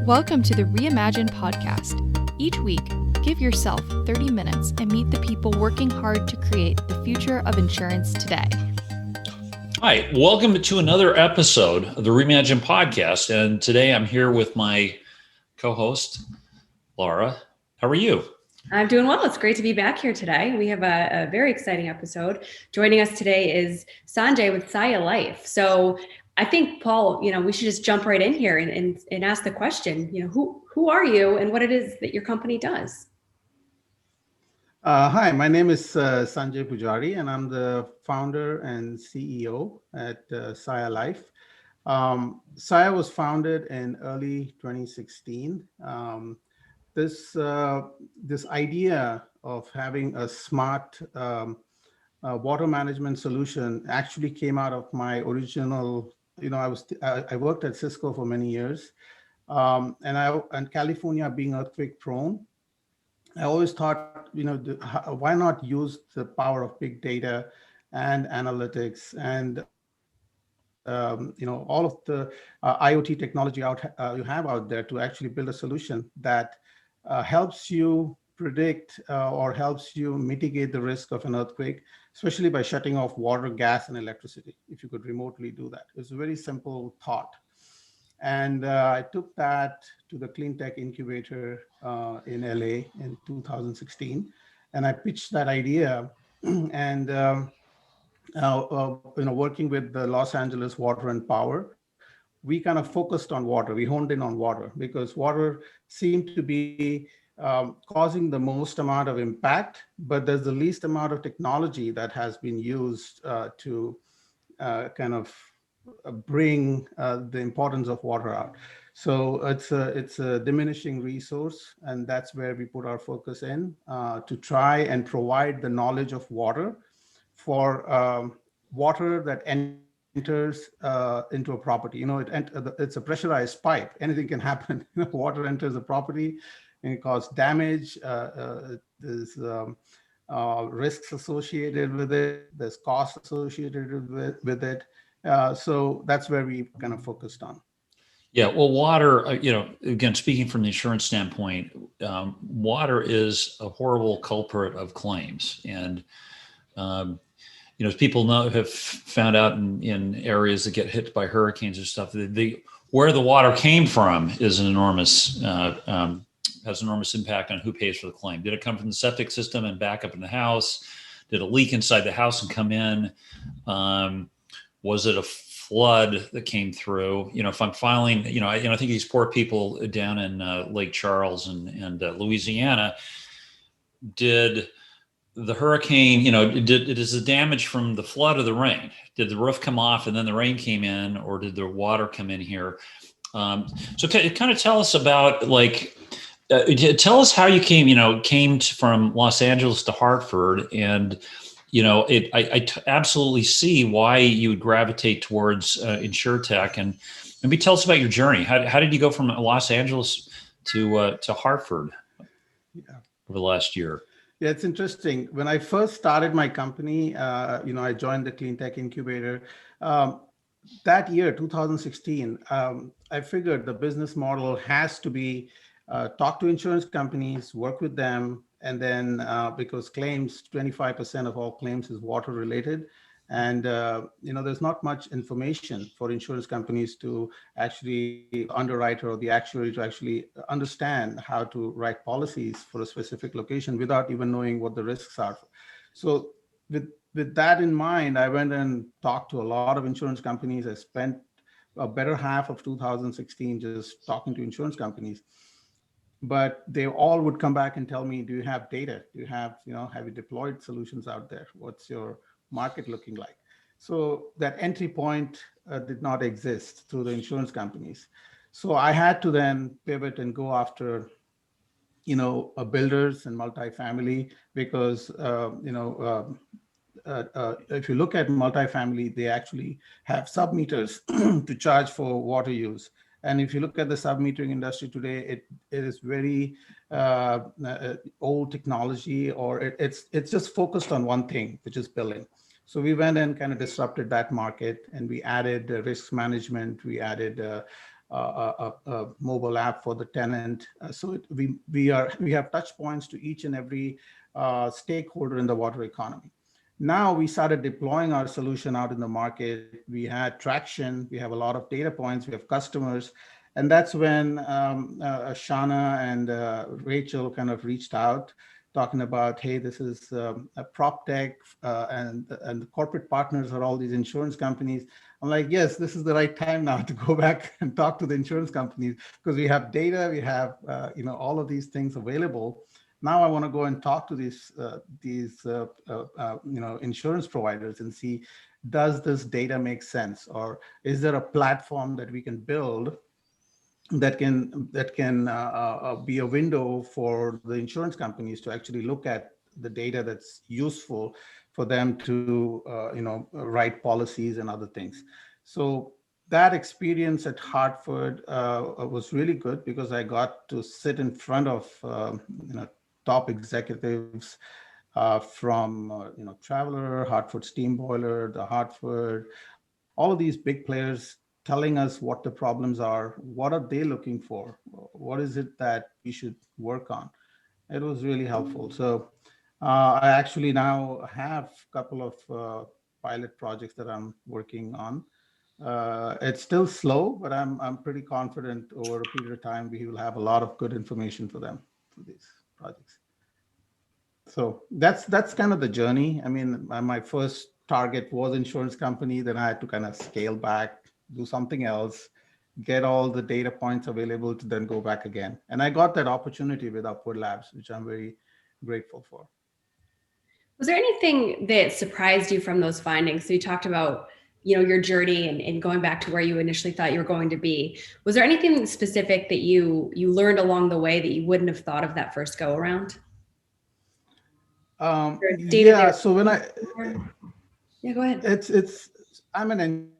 Welcome to the Reimagine podcast. Each week, give yourself 30 minutes and meet the people working hard to create the future of insurance today. Hi, welcome to another episode of the Reimagine podcast. And today I'm here with my co-host, Laura. How are you? I'm doing well. It's great to be back here today. We have a very exciting episode. Joining us today is Sanjay with Nassau Re. So I think, Paul, we should just jump right in here and ask the question, who are you and what it is that your company does? Hi, my name is Sanjay Poojary, and I'm the founder and CEO at Nassau Re. Nassau was founded in early 2016. This idea of having a smart water management solution actually came out of my original. I worked at Cisco for many years, and California being earthquake prone, I always thought, why not use the power of big data and analytics and all of the IoT technology you have out there to actually build a solution that helps you predict or helps you mitigate the risk of an earthquake, especially by shutting off water, gas, and electricity. If you could remotely do that, it's a very simple thought. And I took that to the Clean Tech Incubator in LA in 2016, and I pitched that idea. And working with the Los Angeles Water and Power, we kind of focused on water. We honed in on water because water seemed to be causing the most amount of impact, but there's the least amount of technology that has been used to kind of bring the importance of water out. So it's a diminishing resource, and that's where we put our focus in to try and provide the knowledge of water for water that enters into a property. It's a pressurized pipe. Anything can happen. Water enters a property and it causes damage. There's risks associated with it. There's costs associated with it. So that's where we kind of focused on. Yeah, well, water, again, speaking from the insurance standpoint, water is a horrible culprit of claims. And, as people have found out in areas that get hit by hurricanes and stuff, where the water came from is has enormous impact on who pays for the claim. Did it come from the septic system and back up in the house? Did it leak inside the house and come in? Was it a flood that came through? If I'm filing, I think these poor people down in Lake Charles and Louisiana, did the hurricane, is the damage from the flood or the rain? Did the roof come off and then the rain came in, or did the water come in here? So kind of tell us about tell us how you came from Los Angeles to Hartford, and I absolutely see why you would gravitate towards InsurTech, and maybe tell us about your journey. How did you go from Los Angeles to Hartford over the last year? Yeah, it's interesting. When I first started my company, I joined the Clean Tech Incubator. That year, 2016, I figured the business model has to be talk to insurance companies, work with them, and then because claims, 25% of all claims is water related. And, there's not much information for insurance companies to actually underwriter or the actuary to actually understand how to write policies for a specific location without even knowing what the risks are. So with that in mind, I went and talked to a lot of insurance companies. I spent a better half of 2016 just talking to insurance companies. But they all would come back and tell me, do you have data? Do you have, have you deployed solutions out there? What's your market looking like? So that entry point did not exist through the insurance companies. So I had to then pivot and go after, builders and multifamily, because, if you look at multifamily, they actually have sub-meters to charge for water use. And if you look at the sub-metering industry today, it is very old technology, or it's just focused on one thing, which is billing. So we went and kind of disrupted that market, and we added risk management. We added a mobile app for the tenant. We have touch points to each and every stakeholder in the water economy. Now we started deploying our solution out in the market. We had traction. We have a lot of data points. We have customers. And that's when Shana and Rachel kind of reached out, talking about, hey, this is a prop tech, and the corporate partners are all these insurance companies. I'm like, yes, this is the right time now to go back and talk to the insurance companies, because we have data, we have all of these things available. Now I want to go and talk to these insurance providers and see, does this data make sense, or is there a platform that we can build that can be a window for the insurance companies to actually look at the data that's useful for them to write policies and other things. So that experience at Hartford was really good, because I got to sit in front of top executives from Traveler, Hartford Steam Boiler, the Hartford, all of these big players, telling us what the problems are, what are they looking for, what is it that we should work on. It was really helpful. So I actually now have a couple of pilot projects that I'm working on. It's still slow, but I'm pretty confident over a period of time we will have a lot of good information for them for these projects. So that's kind of the journey. I mean, my first target was insurance company. Then I had to kind of scale back, do something else, get all the data points available to then go back again. And I got that opportunity with Upward Labs, which I'm very grateful for. Was there anything that surprised you from those findings? So you talked about, your journey and going back to where you initially thought you were going to be. Was there anything specific that you learned along the way that you wouldn't have thought of that first go around? Yeah. So when yeah, go ahead. I'm an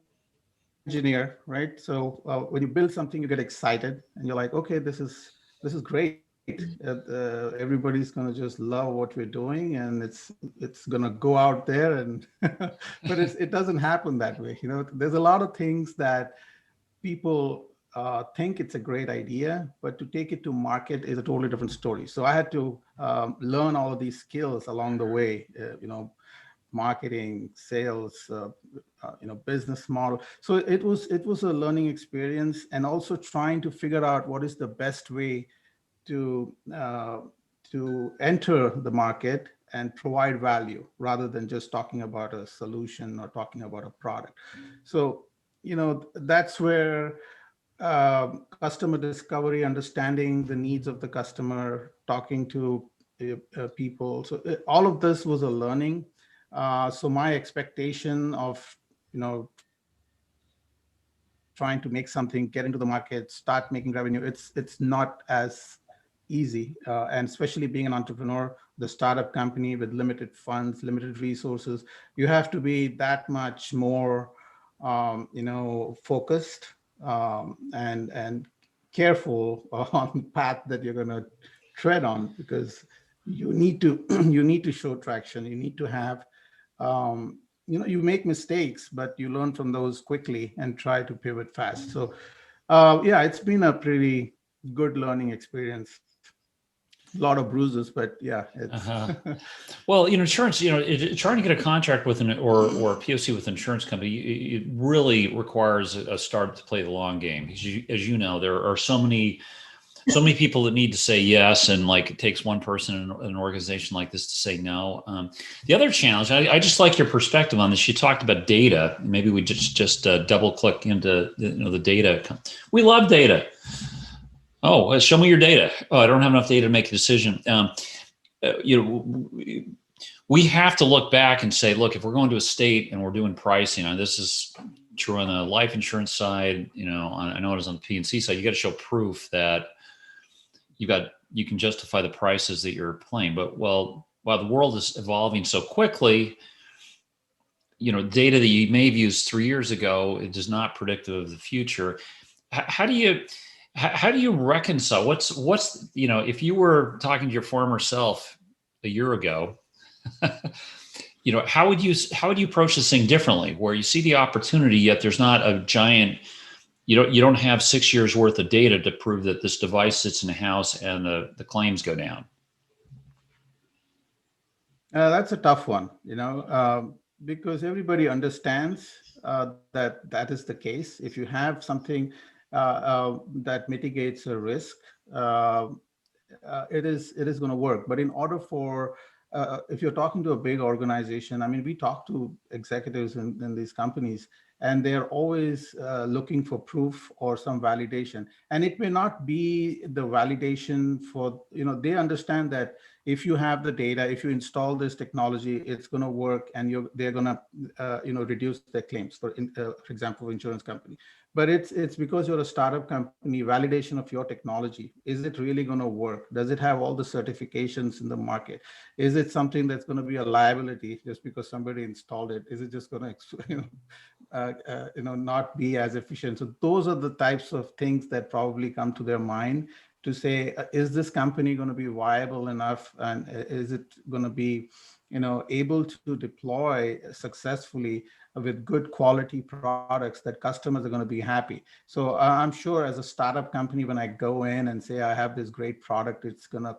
engineer, right? So when you build something, you get excited and you're like, okay, this is great. Everybody's gonna just love what we're doing, and it's gonna go out there, and but it doesn't happen that way. There's a lot of things that people think it's a great idea, but to take it to market is a totally different story. So I had to learn all of these skills along the way. Marketing, sales, business model. So it was a learning experience, and also trying to figure out what is the best way to enter the market and provide value, rather than just talking about a solution or talking about a product. So that's where customer discovery, understanding the needs of the customer, talking to people. So all of this was a learning. So my expectation of trying to make something, get into the market, start making revenue, it's not as easy. And especially being an entrepreneur, the startup company with limited funds, limited resources, you have to be that much more focused and careful on the path that you're going to tread on, because you need to show traction. You need to have you make mistakes, but you learn from those quickly and try to pivot fast. So yeah, it's been a pretty good learning experience. A lot of bruises, but yeah. It's Well, insurance, trying to get a contract with or a POC with an insurance company, it really requires a start to play the long game. Because as you know, there are so many people that need to say yes, and like it takes one person in an organization like this to say no. The other challenge, I just like your perspective on this. You talked about data. Maybe we just double click into the data. We love data. Oh, show me your data. Oh, I don't have enough data to make a decision. We have to look back and say, look, if we're going to a state and we're doing pricing, and this is true on the life insurance side, I know it is on the P&C side, you got to show proof that you can justify the prices that you're playing. But while the world is evolving so quickly, data that you may have used 3 years ago, it is not predictive of the future. How do you reconcile what's if you were talking to your former self a year ago, how would you approach this thing differently, where you see the opportunity, yet there's not a giant you don't have 6 years worth of data to prove that this device sits in a house and the claims go down. That's a tough one, because everybody understands that that is the case. If you have something that mitigates a risk, uh, it is going to work. But in order for if you're talking to a big organization, I mean, we talk to executives in these companies, and they're always looking for proof or some validation. And it may not be the validation for, they understand that if you have the data, if you install this technology, it's going to work, and they're going to reduce their claims. For example, for insurance company. But it's because you're a startup company. Validation of your technology, is it really going to work? Does it have all the certifications in the market? Is it something that's going to be a liability just because somebody installed it? Is it just going to not be as efficient? So those are the types of things that probably come to their mind to say, is this company going to be viable enough, and is it going to be able to deploy successfully with good quality products that customers are going to be happy. So I'm sure as a startup company, when I go in and say I have this great product, it's going to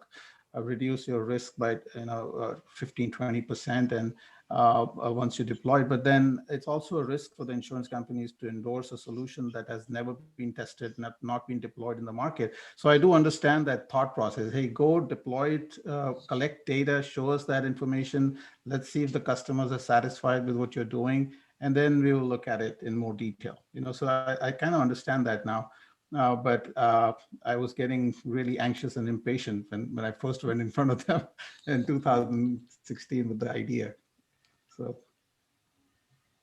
reduce your risk by 15-20%, and once you deploy it. But then it's also a risk for the insurance companies to endorse a solution that has never been tested, not been deployed in the market. So I do understand that thought process. Hey, go deploy it, collect data, show us that information. Let's see if the customers are satisfied with what you're doing, and then we will look at it in more detail. So I kind of understand that now. But I was getting really anxious and impatient when I first went in front of them in 2016 with the idea.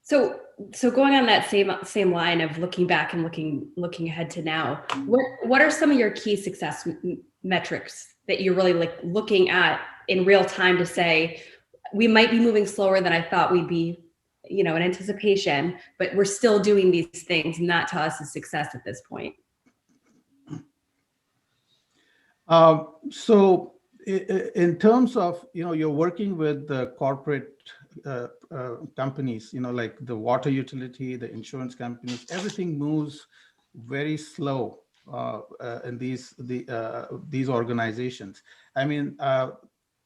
So going on that same line of looking back and looking ahead to now, what are some of your key success metrics that you're really like looking at in real time to say, we might be moving slower than I thought we'd be, in anticipation, but we're still doing these things, and that to us is success at this point? So in terms of, you're working with the corporate companies, like the water utility, the insurance companies, everything moves very slow in these organizations. I mean,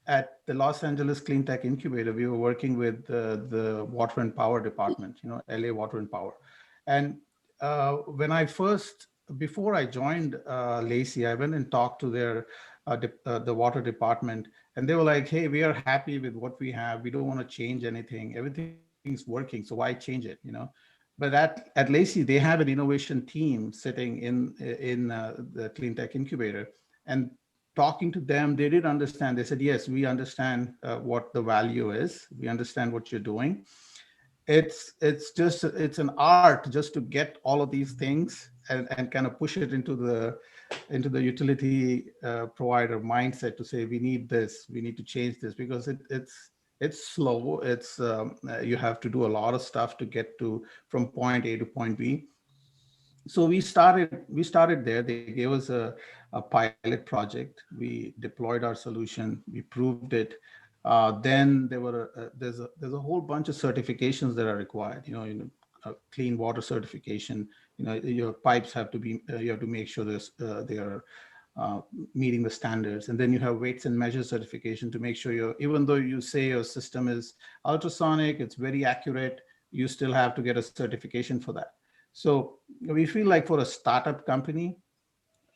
at the Los Angeles Clean Tech Incubator, we were working with the Water and Power Department, LA Water and Power. And before I joined Lacey, I went and talked to their the water department, and they were like, "Hey, we are happy with what we have. We don't want to change anything. Everything's working, so why change it?" But at Lacey, they have an innovation team sitting in the Clean Tech Incubator, and talking to them, they did understand. They said, "Yes, we understand what the value is. We understand what you're doing. It's an art just to get all of these things and kind of push it into the utility provider mindset to say, we need this, we need to change this, because it's slow. It's you have to do a lot of stuff to get from point A to point B. So we started there. They gave us a pilot project. We deployed our solution. We proved it. Then there's a whole bunch of certifications that are required. Clean water certification. Your pipes have to be. You have to make sure they are meeting the standards. And then you have weights and measures certification to make sure even though you say your system is ultrasonic, it's very accurate, you still have to get a certification for that. So we feel like for a startup company,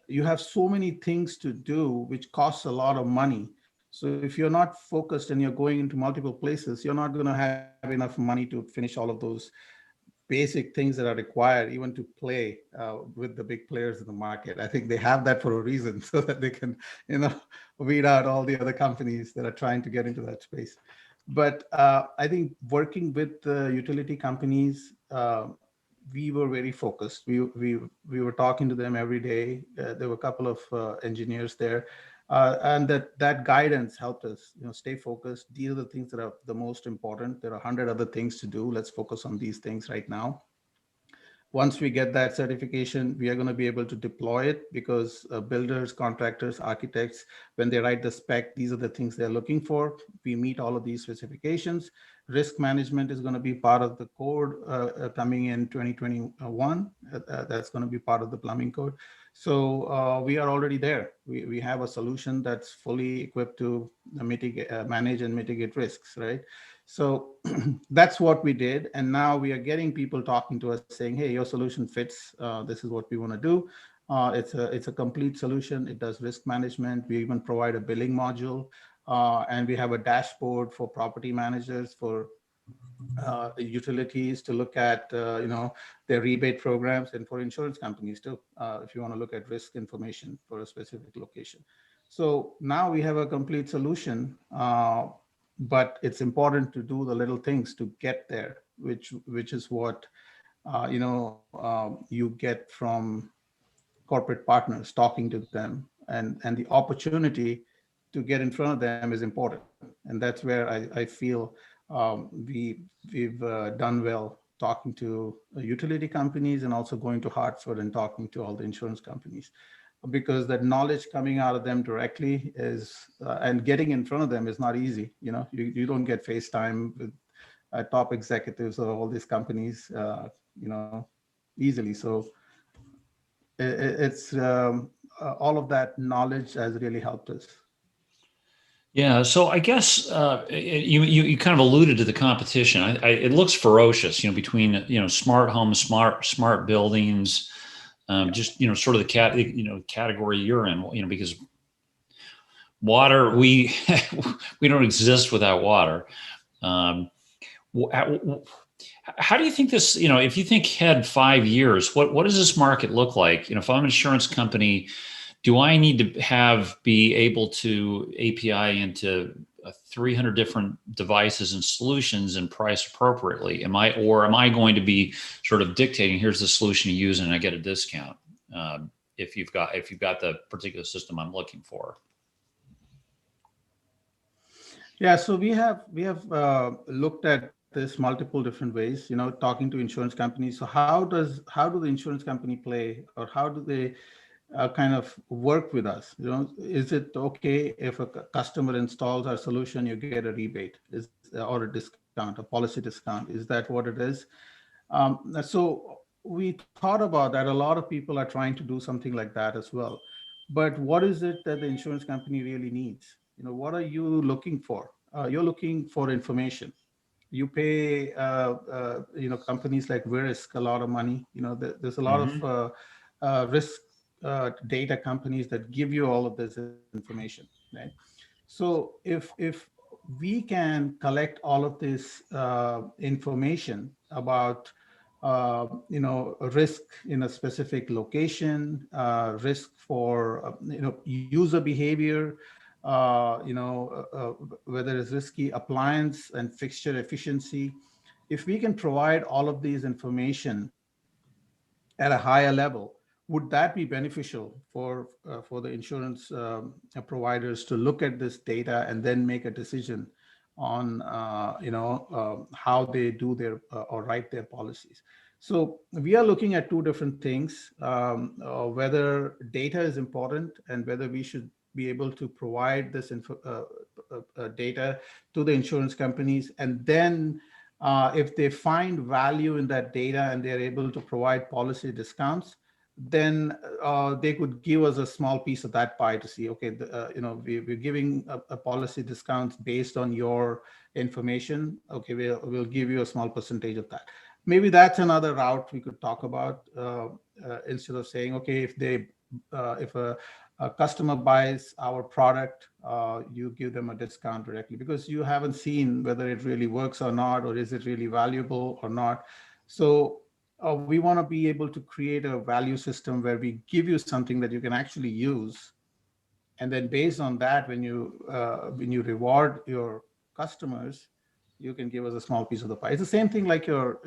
you have so many things to do, which costs a lot of money. So if you're not focused and you're going into multiple places, you're not going to have enough money to finish all of those basic things that are required, even to play with the big players in the market. I think they have that for a reason, so that they can, weed out all the other companies that are trying to get into that space. But I think working with the utility companies, we were very focused. We were talking to them every day. There were a couple of engineers there, and that guidance helped us, stay focused. These are the things that are the most important. There are 100 other things to do. Let's focus on these things right now. Once we get that certification, we are going to be able to deploy it, because builders, contractors, architects, when they write the spec, these are the things they're looking for. We meet all of these specifications. Risk management is going to be part of the code coming in 2021. That's going to be part of the plumbing code. So we are already there. We have a solution that's fully equipped to manage and mitigate risks, right? So that's what we did. And now we are getting people talking to us saying, hey, your solution fits. This is what we want to do. It's a complete solution. It does risk management. We even provide a billing module. And we have a dashboard for property managers, for utilities to look at, their rebate programs, and for insurance companies too, if you want to look at risk information for a specific location. So now we have a complete solution, but it's important to do the little things to get there, which is what you get from corporate partners, talking to them, and the opportunity to get in front of them is important. And that's where I feel we've done well, talking to utility companies and also going to Hartford and talking to all the insurance companies, because that knowledge coming out of them directly is and getting in front of them is not easy. You don't get FaceTime with top executives of all these companies easily. So it's all of that knowledge has really helped us. Yeah, so I guess you kind of alluded to the competition. It looks ferocious, between smart homes, smart buildings, just sort of the category you're in, because water, we we don't exist without water. How do you think this? If you think ahead 5 years, what does this market look like? If I'm an insurance company, do I need to be able to API into 300 different devices and solutions and price appropriately? Am I going to be sort of dictating, here's the solution you use and I get a discount if you've got the particular system I'm looking for? Yeah, so we have looked at this multiple different ways, talking to insurance companies. So how do the insurance company play, or how do they kind of work with us? Is it okay if a customer installs our solution, you get a rebate or a discount, a policy discount? Is that what it is? So we thought about that. A lot of people are trying to do something like that as well. But what is it that the insurance company really needs? What are you looking for? You're looking for information. You pay, companies like Verisk a lot of money. There's a lot of risk data companies that give you all of this information, right? So if we can collect all of this information about risk in a specific location, risk for user behavior, whether it's risky appliance and fixture efficiency. If we can provide all of these information at a higher level, would that be beneficial for the insurance providers to look at this data and then make a decision on how they do their or write their policies? So we are looking at two different things, whether data is important and whether we should be able to provide this data to the insurance companies. And then if they find value in that data and they're able to provide policy discounts, then they could give us a small piece of that pie to see, okay, we're giving a policy discounts based on your information. Okay, we'll give you a small percentage of that. Maybe that's another route we could talk about, instead of saying, okay, if a customer buys our product, you give them a discount directly, because you haven't seen whether it really works or not, or is it really valuable or not. So we want to be able to create a value system where we give you something that you can actually use, and then based on that, when you reward your customers, you can give us a small piece of the pie. It's the same thing like your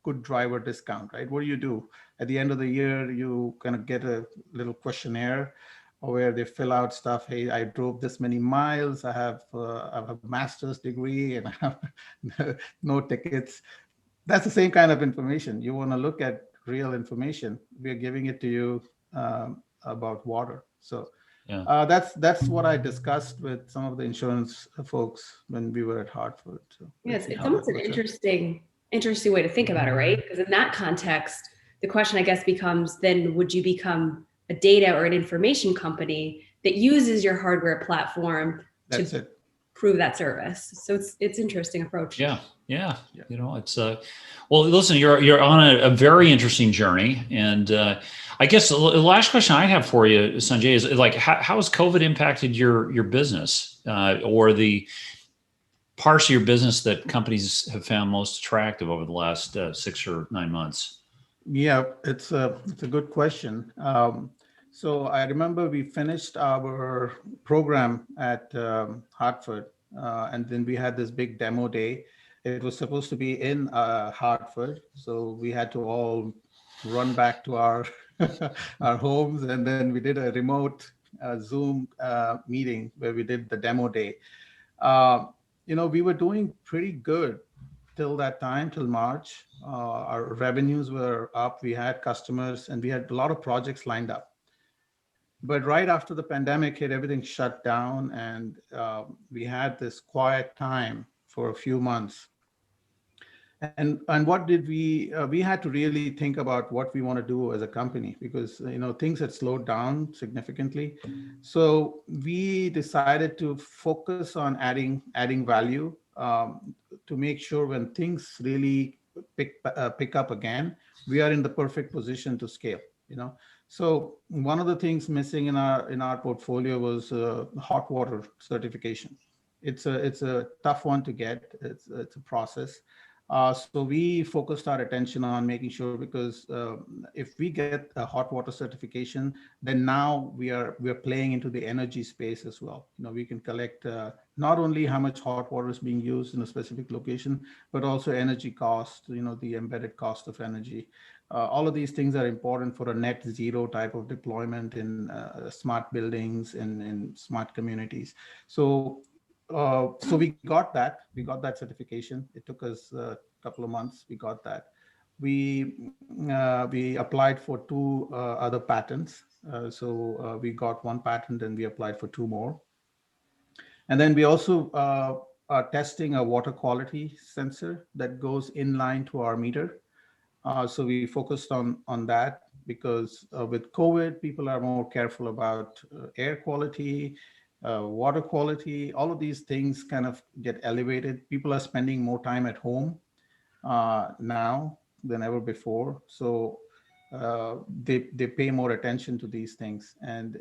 good driver discount, right? What do? At the end of the year, you kind of get a little questionnaire where they fill out stuff. Hey, I drove this many miles. I have a master's degree and I have no tickets. That's the same kind of information. You want to look at real information. We are giving it to you about water. So Yeah. That's what I discussed with some of the insurance folks when we were at Hartford. So Yeah, let's see it's how that almost an works out. interesting way to think about it, right? Because in that context, the question I guess becomes then would you become a data or an information company that uses your hardware platform That's to it. prove that service? So it's interesting approach. Yeah. You know, it's well, listen, you're on a very interesting journey, and I guess the last question I have for you, Sanjay, is like how has COVID impacted your business or the parts of your business that companies have found most attractive over the last 6 or 9 months? Yeah, it's a good question. So I remember we finished our program at Hartford, and then we had this big demo day. It was supposed to be in Hartford, so we had to all run back to our our homes, and then we did a remote Zoom meeting where we did the demo day. Uh, we were doing pretty good till that time, till March. Our revenues were up. We had customers and we had a lot of projects lined up. But right after the pandemic hit, everything shut down, and we had this quiet time for a few months. And what did we had to really think about what we want to do as a company, because things had slowed down significantly. So we decided to focus on adding value, to make sure when things really pick up again, we are in the perfect position to scale. So one of the things missing in our portfolio was hot water certification. It's a tough one to get. It's a process. So we focused our attention on making sure, because if we get a hot water certification, then now we are playing into the energy space as well. We can collect not only how much hot water is being used in a specific location, but also energy cost. The embedded cost of energy. All of these things are important for a net zero type of deployment in smart buildings and in smart communities. So we got that certification. It took us a couple of months. We got that. We applied for two other patents. So we got one patent and we applied for two more. And then we also are testing a water quality sensor that goes in line to our meter. So we focused on that because with COVID, people are more careful about air quality, water quality. All of these things kind of get elevated. People are spending more time at home now than ever before. So they pay more attention to these things. And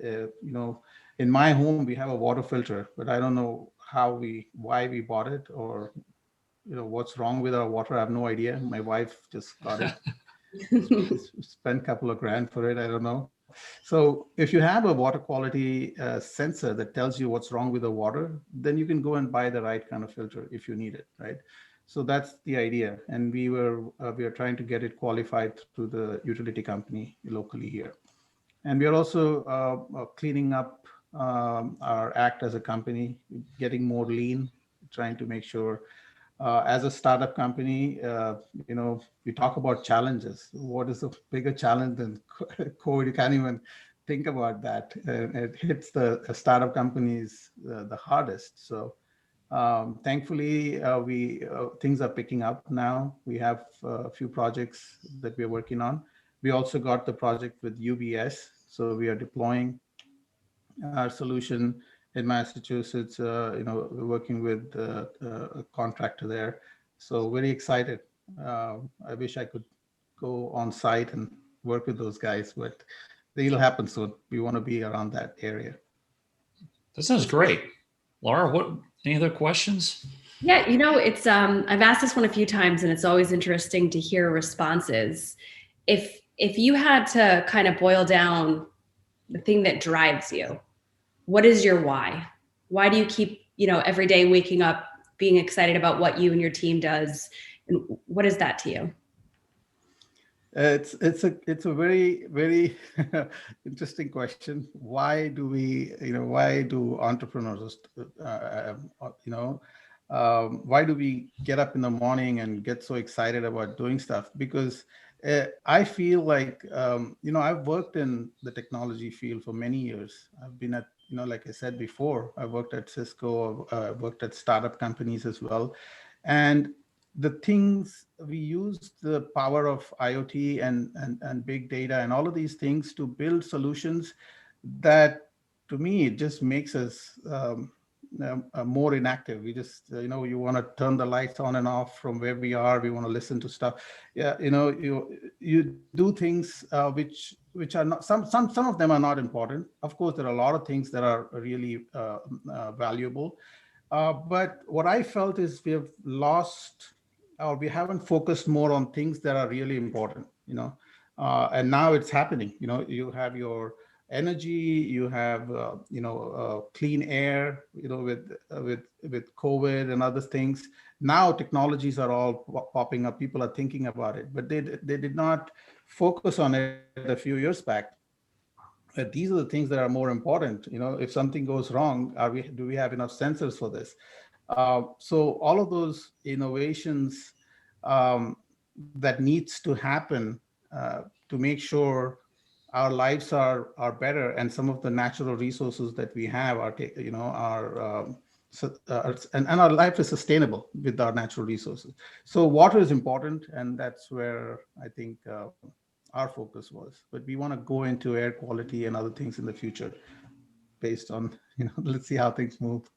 in my home we have a water filter, but I don't know why we bought it, or what's wrong with our water. I have no idea. My wife just got it. Spent a couple of grand for it. I don't know. So if you have a water quality sensor that tells you what's wrong with the water, then you can go and buy the right kind of filter if you need it, right? So that's the idea. And we are trying to get it qualified through the utility company locally here. And we are also cleaning up our act as a company, getting more lean, trying to make sure as a startup company, we talk about challenges. What is a bigger challenge than code? You can't even think about that. It hits the startup companies the hardest. So thankfully, we things are picking up now. We have a few projects that we're working on. We also got the project with UBS. So we are deploying our solution in Massachusetts. We're working with a contractor there. So very excited. I wish I could go on site and work with those guys, but it'll happen soon. We want to be around that area. That sounds great. Laura, any other questions? Yeah, it's I've asked this one a few times and it's always interesting to hear responses. If you had to kind of boil down the thing that drives you, what is your why? Why do you keep, every day waking up being excited about what you and your team does? And what is that to you? It's a very, very interesting question. Why do entrepreneurs, why do we get up in the morning and get so excited about doing stuff? Because I feel like, I've worked in the technology field for many years. I've been at, like I said before, I worked at Cisco, worked at startup companies as well. And the things we use the power of IoT and big data and all of these things to build solutions that, to me, it just makes us more inactive. We just, you want to turn the lights on and off from where we are. We want to listen to stuff. Yeah, you do things which are not, some of them are not important. Of course, there are a lot of things that are really valuable. But what I felt is we have lost, or we haven't focused more on things that are really important, and now it's happening. You have your energy, you have clean air, with COVID and other things. Now technologies are all popping up. People are thinking about it, but they did not focus on it a few years back. These are the things that are more important. If something goes wrong, do we have enough sensors for this? So all of those innovations that needs to happen to make sure our lives are better, and some of the natural resources that we have and our life is sustainable with our natural resources. So water is important, and that's where I think our focus was. But we want to go into air quality and other things in the future based on, let's see how things move.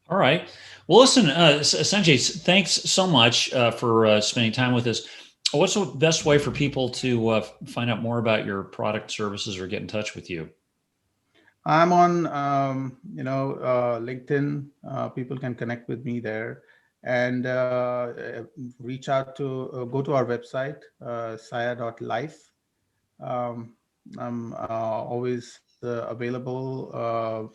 All right. Well, listen, Sanjay, thanks so much for spending time with us. What's the best way for people to find out more about your product, services, or get in touch with you? I'm on, LinkedIn. People can connect with me there, and reach out to, go to our website, saya.life. I'm always available,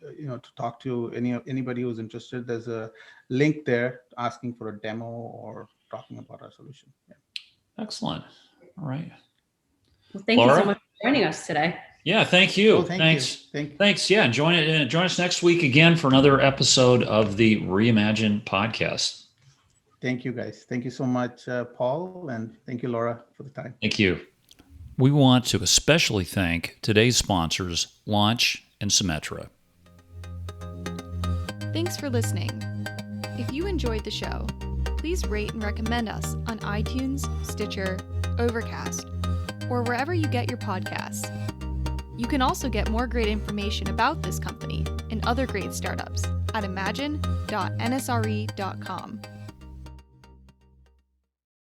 to talk to anybody who's interested. There's a link there asking for a demo or talking about our solution. Yeah. Excellent. All right. Well, thank you so much for joining us today. Yeah, thank you. Thanks. Thanks. Yeah, join us next week again for another episode of the Reimagine podcast. Thank you, guys. Thank you so much, Paul, and thank you, Laura, for the time. Thank you. We want to especially thank today's sponsors, Launch and Symetra. Thanks for listening. If you enjoyed the show, please rate and recommend us on iTunes, Stitcher, Overcast, or wherever you get your podcasts. You can also get more great information about this company and other great startups at imagine.nsre.com.